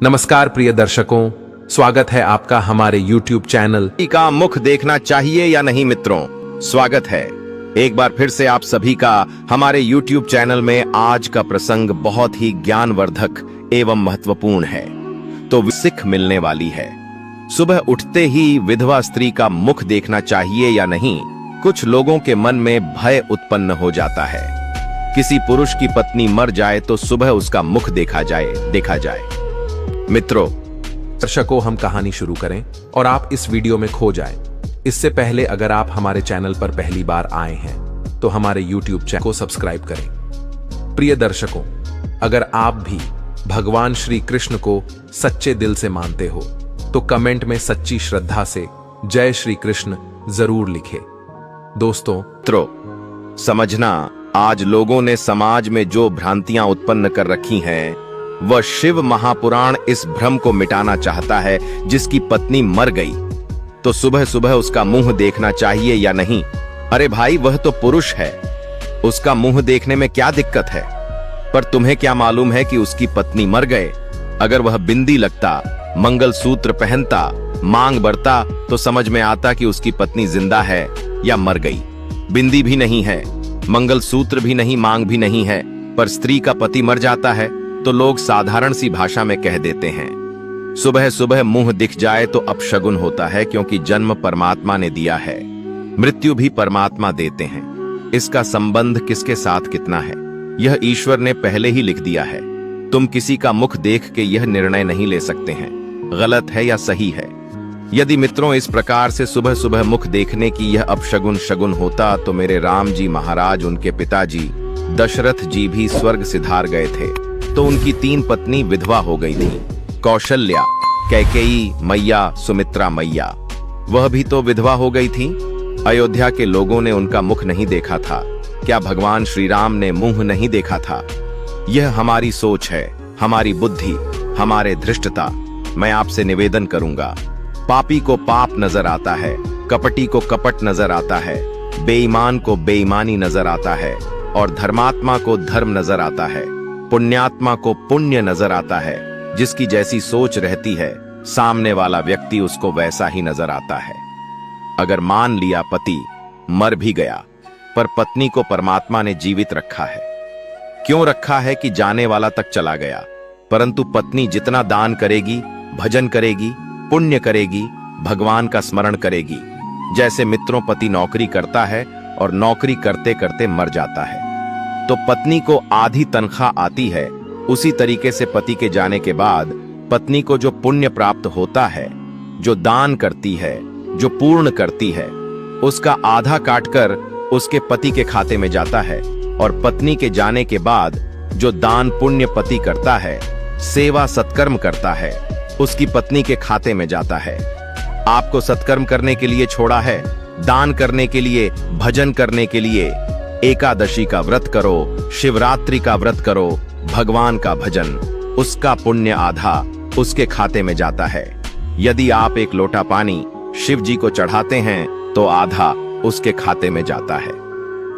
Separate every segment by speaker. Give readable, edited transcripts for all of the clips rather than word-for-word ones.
Speaker 1: नमस्कार प्रिय दर्शकों, स्वागत है आपका हमारे YouTube चैनल
Speaker 2: का मुख देखना चाहिए या नहीं। मित्रों, स्वागत है एक बार फिर से आप सभी का हमारे YouTube चैनल में। आज का प्रसंग बहुत ही ज्ञानवर्धक एवं महत्वपूर्ण है, तो सीख मिलने वाली है। सुबह उठते ही विधवा स्त्री का मुख देखना चाहिए या नहीं। कुछ लोगों के मन में भय उत्पन्न हो जाता है। किसी पुरुष की पत्नी मर जाए तो सुबह उसका मुख देखा जाए। मित्रों,
Speaker 1: दर्शकों, हम कहानी शुरू करें और आप इस वीडियो में खो जाएं। इससे पहले अगर आप हमारे चैनल पर पहली बार आए हैं तो हमारे YouTube चैनल को सब्सक्राइब करें। प्रिय दर्शकों, अगर आप भी भगवान श्री कृष्ण को सच्चे दिल से मानते हो तो कमेंट में सच्ची श्रद्धा से जय श्री कृष्ण जरूर लिखें। दोस्तों,
Speaker 2: समझना, आज लोगों ने समाज में जो भ्रांतियां उत्पन्न कर रखी हैं, वह शिव महापुराण इस भ्रम को मिटाना चाहता है। जिसकी पत्नी मर गई तो सुबह सुबह उसका मुंह देखना चाहिए या नहीं। अरे भाई, वह तो पुरुष है, उसका मुंह देखने में क्या दिक्कत है। पर तुम्हें क्या मालूम है कि उसकी पत्नी मर गए। अगर वह बिंदी लगता, मंगलसूत्र पहनता, मांग बढ़ता तो समझ में आता कि उसकी पत्नी जिंदा है या मर गई। बिंदी भी नहीं है, मंगलसूत्र भी नहीं, मांग भी नहीं है, पर स्त्री का पति मर जाता है तो लोग साधारण सी भाषा में कह देते हैं सुबह सुबह मुंह दिख जाए तो अपशगुन होता है, क्योंकि जन्म परमात्मा ने दिया है, मृत्यु भी परमात्मा देते हैं। इसका संबंध किसके साथ कितना है, यह ईश्वर ने पहले ही लिख दिया है। तुम किसी का मुख देख के यह निर्णय नहीं ले सकते हैं गलत है या सही है। यदि मित्रों इस प्रकार से सुबह सुबह मुख देखने की यह अपशगुन शगुन होता तो मेरे राम जी महाराज, उनके पिताजी दशरथ जी भी स्वर्ग सिधार गए थे तो उनकी 3 पत्नी विधवा हो गई थी। कौशल्या, कैकेयी मैया, सुमित्रा मैया, वह भी तो विधवा हो गई थी। अयोध्या के लोगों ने उनका मुख नहीं देखा था। क्या भगवान श्री राम ने मुंह नहीं देखा था? यह हमारी सोच है, हमारी बुद्धि, हमारे धृष्टता। मैं आपसे निवेदन करूंगा, पापी को पाप नजर आता है, कपटी को कपट नजर आता है, बेईमान को बेईमानी नजर आता है और धर्मात्मा को धर्म नजर आता है, पुण्यात्मा को पुण्य नजर आता है। जिसकी जैसी सोच रहती है, सामने वाला व्यक्ति उसको वैसा ही नजर आता है। अगर मान लिया पति मर भी गया पर पत्नी को परमात्मा ने जीवित रखा है। क्यों रखा है कि जाने वाला तक चला गया, परंतु पत्नी जितना दान करेगी, भजन करेगी, पुण्य करेगी, भगवान का स्मरण करेगी। जैसे मित्रों, पति नौकरी करता है और नौकरी करते करते मर जाता है तो पत्नी को आधी तनख्वाह आती है। उसी तरीके से पति के जाने के बाद पत्नी को जो पुण्य प्राप्त होता है, जो दान करती है, जो पूर्ण करती है, उसका आधा काटकर उसके पति के खाते में जाता है। और पत्नी के जाने के बाद जो दान पुण्य पति करता है, सेवा सत्कर्म करता है, उसकी पत्नी के खाते में जाता है। आपको सत्कर्म करने के लिए छोड़ा है, दान करने के लिए, भजन करने के लिए। एकादशी का व्रत करो, शिवरात्रि का व्रत करो, भगवान का भजन, उसका पुण्य आधा उसके खाते में जाता है। यदि आप एक लोटा पानी शिव जी को चढ़ाते हैं तो आधा उसके खाते में जाता है।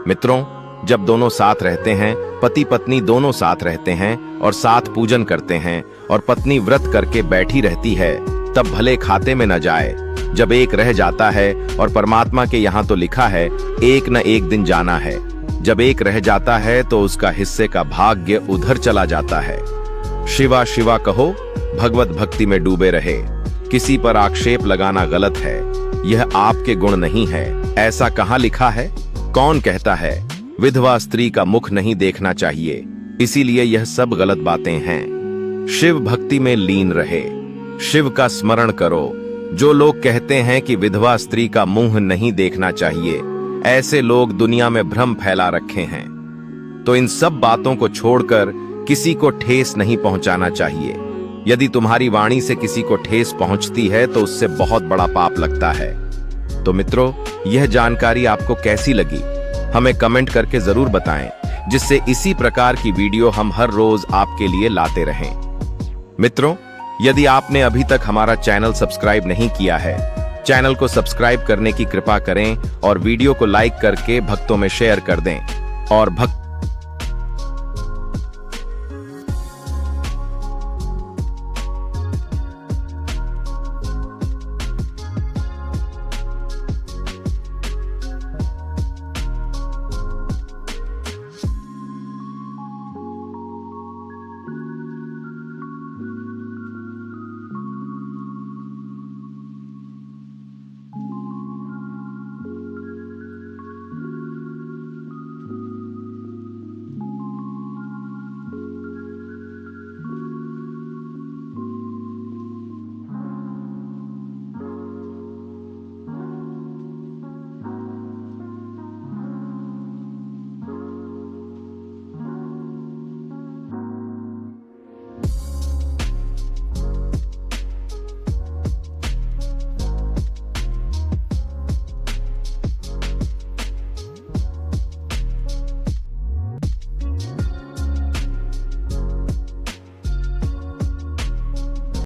Speaker 2: मित्रों, जब दोनों साथ रहते हैं, पति पत्नी दोनों साथ रहते हैं और साथ पूजन करते हैं और पत्नी व्रत करके बैठी रहती है, तब भले खाते में न जाए। जब एक रह जाता है, और परमात्मा के यहाँ तो लिखा है एक न एक दिन जाना है, जब एक रह जाता है तो उसका हिस्से का भाग्य उधर चला जाता है। शिवा शिवा कहो, भगवत भक्ति में डूबे रहे। किसी पर आक्षेप लगाना गलत है, यह आपके गुण नहीं है। ऐसा कहाँ लिखा है? कौन कहता है विधवा स्त्री का मुख नहीं देखना चाहिए? इसीलिए यह सब गलत बातें हैं। शिव भक्ति में लीन रहे, शिव का स्मरण करो। जो लोग कहते हैं कि विधवा स्त्री का मुंह नहीं देखना चाहिए, ऐसे लोग दुनिया में भ्रम फैला रखे हैं। तो इन सब बातों को छोड़कर किसी को ठेस नहीं पहुंचाना चाहिए। यदि तुम्हारी वाणी से किसी को ठेस पहुंचती है तो उससे बहुत बड़ा पाप लगता है। तो मित्रों, यह जानकारी आपको कैसी लगी हमें कमेंट करके जरूर बताएं, जिससे इसी प्रकार की वीडियो हम हर रोज आपके लिए लाते रहें। मित्रों, यदि आपने अभी तक हमारा चैनल सब्सक्राइब नहीं किया है, चैनल को सब्सक्राइब करने की कृपा करें और वीडियो को लाइक करके भक्तों में शेयर कर दें। और भक्त